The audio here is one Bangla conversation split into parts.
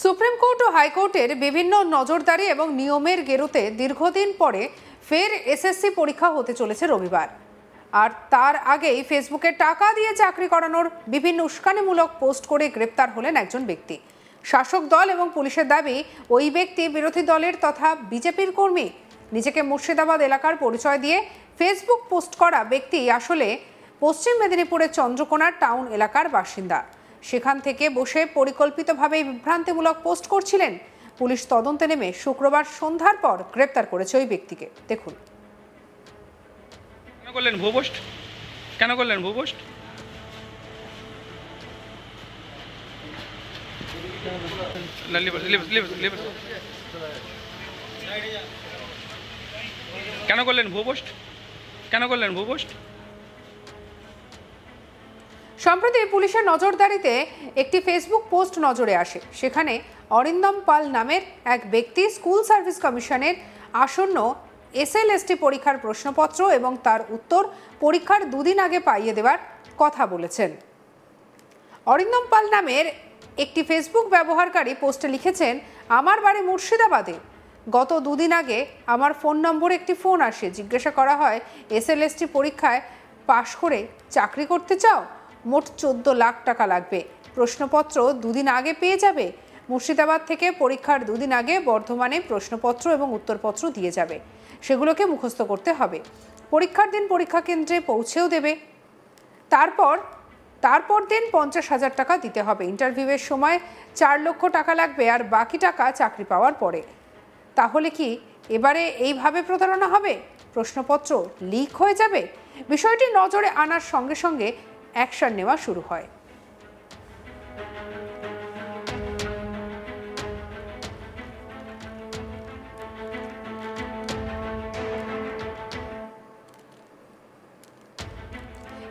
সুপ্রিম কোর্ট ও হাইকোর্টের বিভিন্ন নজরদারি এবং নিয়মের গেরোতে দীর্ঘদিন পরে ফের এসএসসি পরীক্ষা হতে চলেছে রবিবার। আর তার আগেই ফেসবুকে টাকা দিয়ে চাকরি করানোর বিভিন্ন উস্কানিমূলক পোস্ট করে গ্রেপ্তার হলেন একজন ব্যক্তি। শাসক দল এবং পুলিশের দাবি, ওই ব্যক্তি বিরোধী দলের তথা বিজেপির কর্মী। নিজেকে মুর্শিদাবাদ এলাকার পরিচয় দিয়ে ফেসবুক পোস্ট করা ব্যক্তি আসলে পশ্চিম মেদিনীপুরের চন্দ্রকোনার টাউন এলাকার বাসিন্দা। সেখান থেকে বসে পরিকল্পিতভাবে বিভ্রান্তিমূলক পোস্ট করছিলেন। পুলিশ তদন্তে নেমে শুক্রবার সন্ধ্যার পর গ্রেপ্তার করেছে ওই ব্যক্তিকে। দেখুন। কেন করলেন ভুয়ো পোস্ট? কেন করলেন ভুয়ো পোস্ট? কেন করলেন ভুয়ো পোস্ট? কেন করলেন ভুয়ো পোস্ট? সম্প্রতি পুলিশের নজরদারিতে একটি ফেসবুক পোস্ট নজরে আসে। সেখানে অরিন্দম পাল নামের এক ব্যক্তি স্কুল সার্ভিস কমিশনের আসন্ন এসএলএসটি পরীক্ষার প্রশ্নপত্র এবং তার উত্তর পরীক্ষার দুদিন আগে পাইয়ে দেওয়ার কথা বলেছেন। অরিন্দম পাল নামের একটি ফেসবুক ব্যবহারকারী পোস্টে লিখেছেন, আমার বাড়ি মুর্শিদাবাদে। গত দুদিন আগে আমার ফোন নম্বরে একটি ফোন আসে। জিজ্ঞাসা করা হয়, এসএলএসটি পরীক্ষায় পাশ করে চাকরি করতে চাও? মোট 14 লাখ টাকা লাগবে। প্রশ্নপত্র দুদিন আগে পেয়ে যাবে। মুর্শিদাবাদ থেকে পরীক্ষার দুদিন আগে বর্ধমানে প্রশ্নপত্র এবং উত্তরপত্র দিয়ে যাবে। সেগুলোকে মুখস্থ করতে হবে। পরীক্ষার দিন পরীক্ষা কেন্দ্রে পৌঁছেও দেবে। তারপর দিন 50,000 টাকা দিতে হবে। ইন্টারভিউয়ের সময় 4 লক্ষ টাকা লাগবে, আর বাকি টাকা চাকরি পাওয়ার পরে। তাহলে কি এবারে এইভাবে প্রতারণা হবে? প্রশ্নপত্র লিক হয়ে যাবে? বিষয়টি নজরে আনার সঙ্গে সঙ্গে অ্যাকশন নেওয়া শুরু হয়।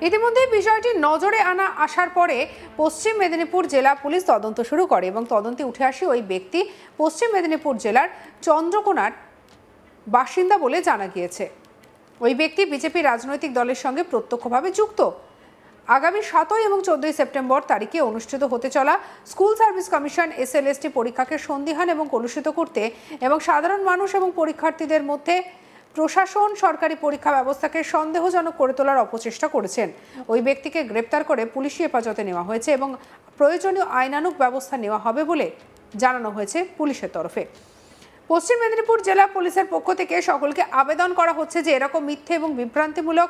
ইতিমধ্যে বিষয়টি নজরে আসার পরে পশ্চিম মেদিনীপুর জেলা পুলিশ তদন্ত শুরু করে এবং তদন্তে উঠে আসে ওই ব্যক্তি পশ্চিম মেদিনীপুর জেলার চন্দ্রকোনার বাসিন্দা বলে জানা গিয়েছে। ওই ব্যক্তি বিজেপি রাজনৈতিক দলের সঙ্গে প্রত্যক্ষভাবে যুক্ত। আগামী 7 এবং 14 সেপ্টেম্বর তারিখে অনুষ্ঠিত হতে চলা স্কুল সার্ভিস কমিশন এসএলএসটি পরীক্ষাকে সন্দিহান এবং কলুষিত করতে এবং সাধারণ মানুষ এবং পরীক্ষার্থীদের মধ্যে প্রশাসন সরকারি পরীক্ষা ব্যবস্থাকে সন্দেহজনক করে তোলার অপচেষ্টা করেছেন। ওই ব্যক্তিকে গ্রেপ্তার করে পুলিশি হেফাজতে নেওয়া হয়েছে এবং প্রয়োজনীয় আইনানুগ ব্যবস্থা নেওয়া হবে বলে জানানো হয়েছে পুলিশের তরফে। পশ্চিম মেদিনীপুর জেলা পুলিশের পক্ষ থেকে সকলকে আবেদন করা হচ্ছে যে এরকম মিথ্যে এবং বিভ্রান্তিমূলক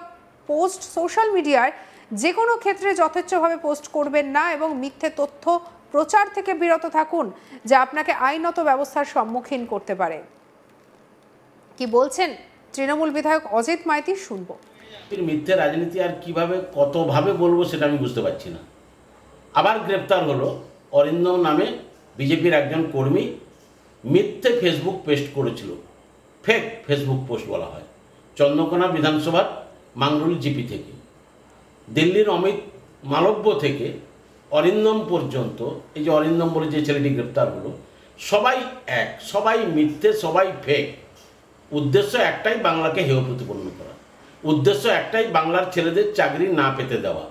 পোস্ট সোশ্যাল মিডিয়ায় যে কোনো ক্ষেত্রে যথেচ্ছভাবে পোস্ট করবেন না এবং মিথ্যে তথ্য প্রচার থেকে বিরত থাকুন, যা আপনাকে আইনত ব্যবস্থার সম্মুখীন করতে পারে। কি বলছেন তৃণমূল বিধায়ক অজিত মাইতি, শুনবো। মিথ্যে রাজনীতি আর কিভাবে কতভাবে বলবো সেটা আমি বুঝতে পারছি না। আবার গ্রেপ্তার হলো অরিন্দম নামে বিজেপির একজন কর্মী। মিথ্যে ফেসবুক পোস্ট করেছিল, ফেক ফেসবুক পোস্ট বলা হয়, চন্দ্রকোনা বিধানসভার মাংরুল জিপি থেকে। দিল্লির অমিত মালব্য থেকে অরিন্দম পর্যন্ত, এই যে অরিন্দম বলে যে ছেলেটি গ্রেপ্তার হলো, সবাই এক, সবাই মিথ্যে, সবাই ফেক। উদ্দেশ্য একটাই, বাংলাকে হেয় প্রতিপন্ন করা। উদ্দেশ্য একটাই, বাংলার ছেলেদের চাকরি না পেতে দেওয়া।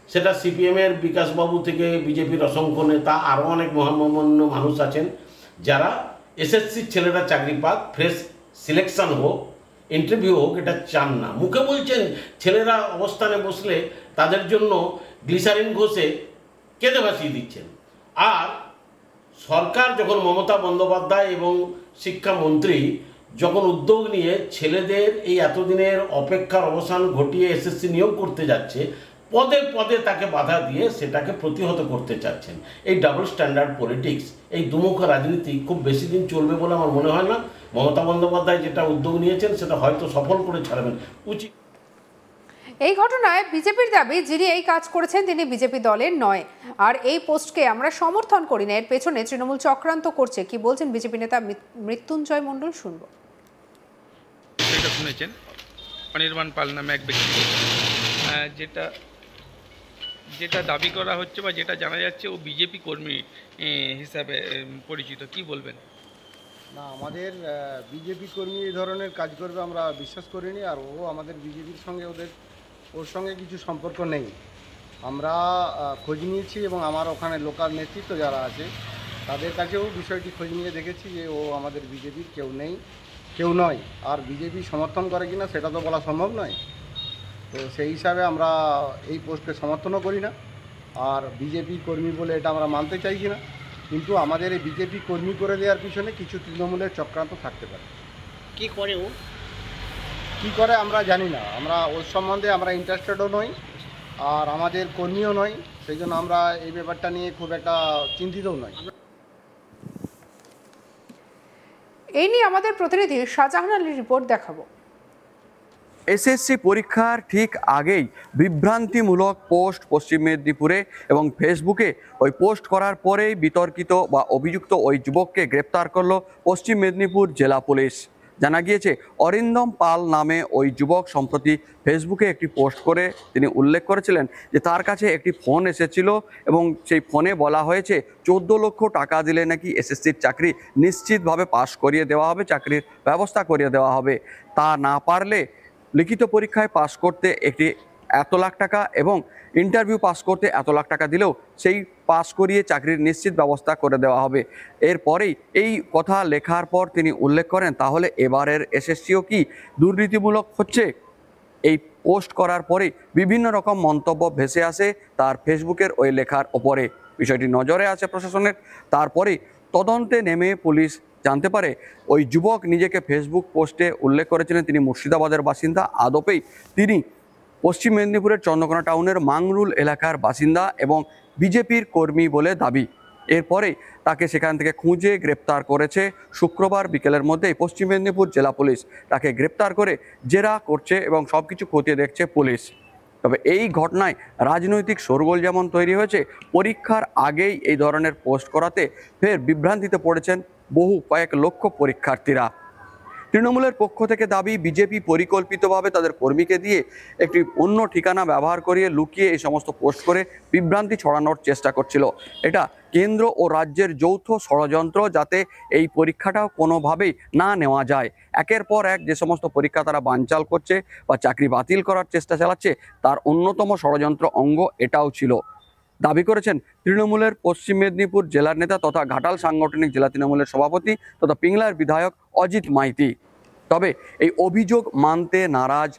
সেটা সিপিএমের বিকাশবাবু থেকে বিজেপির অসংখ্য নেতা, আরও অনেক মহামান্য মানুষ আছেন যারা এসএসসির ছেলেরা চাকরি পাক, ফ্রেশ সিলেকশন হোক, ইন্টারভিউ হোক, এটা চান না। মুখে বলছেন ছেলেরা অবস্থানে বসলে তাদের জন্য গ্লিসারিন ঘষে কেঁদে ভাসিয়ে দিচ্ছেন। আর সরকার যখন, মমতা বন্দ্যোপাধ্যায় এবং শিক্ষামন্ত্রী যখন উদ্যোগ নিয়ে ছেলেদের এই এতদিনের অপেক্ষার অবসান ঘটিয়ে এসএসসি নিয়োগ করতে যাচ্ছে, পদে পদে তাকে বাধা দিয়ে সেটাকে প্রতিহত করতে চাচ্ছেন। এই ডাবল স্ট্যান্ডার্ড পলিটিক্স, এই দুমুখ রাজনীতি খুব বেশি দিন চলবে বলে আমার মনে হয় না। মমতা বন্দ্যোপাধ্যায় যেটা উদ্যোগ নিয়েছেন সেটা হয়তো সফল করে ছাড়বেন উচিত। এই ঘটনায় বিজেপির দাবি, যিনি এই কাজ করেছেন তিনি বিজেপি দলের নয়, আর এই পোস্টকে আমরা সমর্থন করি না। এর পেছনে তৃণমূল চক্রান্ত করছে। কি বলছেন বিজেপি নেতা মৃত্যুঞ্জয় মণ্ডল, শুনবো। এটা শুনেছেন অনির্বাণ পাল নামে এক ব্যক্তি, যেটা দাবি করা হচ্ছে বা যেটা জানা যাচ্ছে ও বিজেপি কর্মী হিসাবে পরিচিত। কি বলবেন? না, আমাদের বিজেপি কর্মী এই ধরনের কাজ করবে আমরা বিশ্বাস করিনি। আর ও আমাদের বিজেপির সঙ্গে ওর সঙ্গে কিছু সম্পর্ক নেই। আমরা খোঁজ নিয়েছি এবং আমার ওখানে লোকাল নেতৃত্ব যারা আছে তাদের কাছেও বিষয়টি খোঁজ নিয়ে দেখেছি যে ও আমাদের বিজেপির কেউ নয়। আর বিজেপি সমর্থন করে কিনা সেটা তো বলা সম্ভব নয়। তো সেই হিসাবে আমরা এই পোস্টকে সমর্থনও করি না, আর বিজেপি কর্মী বলে এটা আমরা মানতে চাইছি না। কিন্তু আমাদের এই বিজেপি কর্মী করে দেওয়ার পিছনে কিছু তৃণমূলের চক্রান্ত থাকতে পারে। কি করে ও? কী করে আমরা জানি না, আমরা ওর সম্বন্ধে আমরা ইন্টারেস্টেডও নই, আর আমাদের কর্মীও নয়। সেই জন্য আমরা এই ব্যাপারটা নিয়ে খুব একটা চিন্তিতও নই। এই নিয়ে আমাদের প্রতিনিধি শাহজাহান আলীর রিপোর্ট দেখাবো। এসএসসি পরীক্ষার ঠিক আগেই বিভ্রান্তিমূলক পোস্ট পশ্চিম মেদিনীপুরে এবং ফেসবুকে ওই পোস্ট করার পরেই বিতর্কিত বা অভিযুক্ত ওই যুবককে গ্রেপ্তার করলো পশ্চিম মেদিনীপুর জেলা পুলিশ। জানা গিয়েছে অরিন্দম পাল নামে ওই যুবক সম্প্রতি ফেসবুকে একটি পোস্ট করে তিনি উল্লেখ করেছিলেন যে তার কাছে একটি ফোন এসেছিল এবং সেই ফোনে বলা হয়েছে 14 লক্ষ টাকা দিলে নাকি এসএসসির চাকরি নিশ্চিতভাবে পাশ করিয়ে দেওয়া হবে, চাকরির ব্যবস্থা করিয়ে দেওয়া হবে। তা না পারলে লিখিত পরীক্ষায় পাস করতে একটি এত লাখ টাকা এবং ইন্টারভিউ পাস করতে এত লাখ টাকা দিলেও সেই পাস করিয়ে চাকরির নিশ্চিত ব্যবস্থা করে দেওয়া হবে। এরপরেই এই কথা লেখার পর তিনি উল্লেখ করেন, তাহলে এবারের এসএসসিও কি দুর্নীতিমূলক হচ্ছে? এই পোস্ট করার পরেই বিভিন্ন রকম মন্তব্য ভেসে আসে তার ফেসবুকের ওই লেখার ওপরে। বিষয়টি নজরে আছে প্রশাসনের। তারপরেই তদন্তে নেমে পুলিশ জানতে পারে ওই যুবক নিজেকে ফেসবুক পোস্টে উল্লেখ করেছিলেন তিনি মুর্শিদাবাদের বাসিন্দা। আদপেই তিনি পশ্চিম মেদিনীপুরের চন্দ্রকোনা টাউনের মাংরুল এলাকার বাসিন্দা এবং বিজেপির কর্মী বলে দাবি। এরপরে তাকে সেখান থেকে খুঁজে গ্রেপ্তার করেছে শুক্রবার বিকেলের মধ্যেই পশ্চিম মেদিনীপুর জেলা পুলিশ। তাকে গ্রেপ্তার করে জেরা করছে এবং সব কিছু খতিয়ে দেখছে পুলিশ। তবে এই ঘটনায় রাজনৈতিক শোরগোল যেমন তৈরি হয়েছে, পরীক্ষার আগেই এই ধরনের পোস্ট করাতে ফের বিভ্রান্তিতে পড়েছেন কয়েক লক্ষ পরীক্ষার্থীরা। তৃণমূলের পক্ষ থেকে দাবি, বিজেপি পরিকল্পিতভাবে তাদের কর্মীকে দিয়ে একটি অন্য ঠিকানা ব্যবহার করিয়ে লুকিয়ে এই সমস্ত পোস্ট করে বিভ্রান্তি ছড়ানোর চেষ্টা করছিল। এটা কেন্দ্র ও রাজ্যের যৌথ ষড়যন্ত্র, যাতে এই পরীক্ষাটাও কোনোভাবেই না নেওয়া যায়। একের পর এক যে সমস্ত পরীক্ষা তারা বানচাল করছে বা চাকরি বাতিল করার চেষ্টা চালাচ্ছে, তার অন্যতম ষড়যন্ত্র অঙ্গ এটাও ছিল, দাবি করেছেন তৃণমূলের পশ্চিম মেদিনীপুর জেলার নেতা তথা ঘাটাল সাংগঠনিক জেলা তৃণমূলের সভাপতি তথা পিংলার বিধায়ক অজিত মাইতি। তবে এই অভিযোগ মানতে নারাজ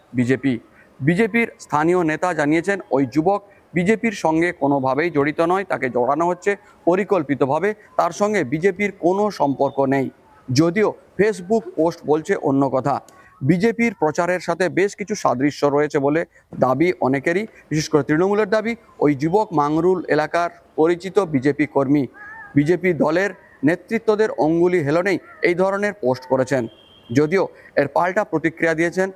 বিজেপির স্থানীয় নেতা জানিয়েছেন ওই যুবক বিজেপির সঙ্গে কোনোভাবেই জড়িত নয়, তাকে জড়ানো হচ্ছে পরিকল্পিতভাবে, তার সঙ্গে বিজেপির কোনো সম্পর্ক নেই। যদিও ফেসবুক পোস্ট বলছে অন্য কথা। বিজেপির প্রচারের সাথে বেশ কিছু সাদৃশ্য রয়েছে বলে দাবি অনেকেরই, বিশেষ করে তৃণমূলের দাবি ওই যুবক মাংরুল এলাকার পরিচিত বিজেপি কর্মী। বিজেপি দলের নেতৃত্বদের অঙ্গুলি হেলনেই এই ধরনের পোস্ট করেছেন। যদিও এর পাল্টা প্রতিক্রিয়া দিয়েছেন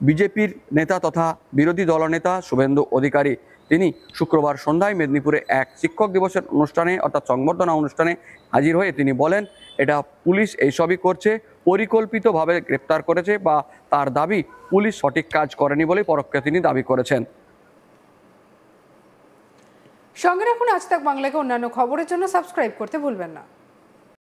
বিজেপির নেতা তথা বিরোধী দলনেতা শুভেন্দু অধিকারী। তিনি শুক্রবার সন্ধ্যায় মেদিনীপুরে এক শিক্ষক দিবসের অনুষ্ঠানে অর্থাৎ সংবর্ধনা অনুষ্ঠানে হাজির হয়ে তিনি বলেন, এটা পুলিশ এইসবই করছে, পরিকল্পিতভাবে গ্রেপ্তার করেছে, বা তার দাবি পুলিশ সঠিক কাজ করেনি বলে পরোক্ষে তিনি দাবি করেছেন। সঙ্গে রাখুন আজ তাক বাংলাকে অন্যান্য খবরের জন্য সাবস্ক্রাইব করতে ভুলবেন না।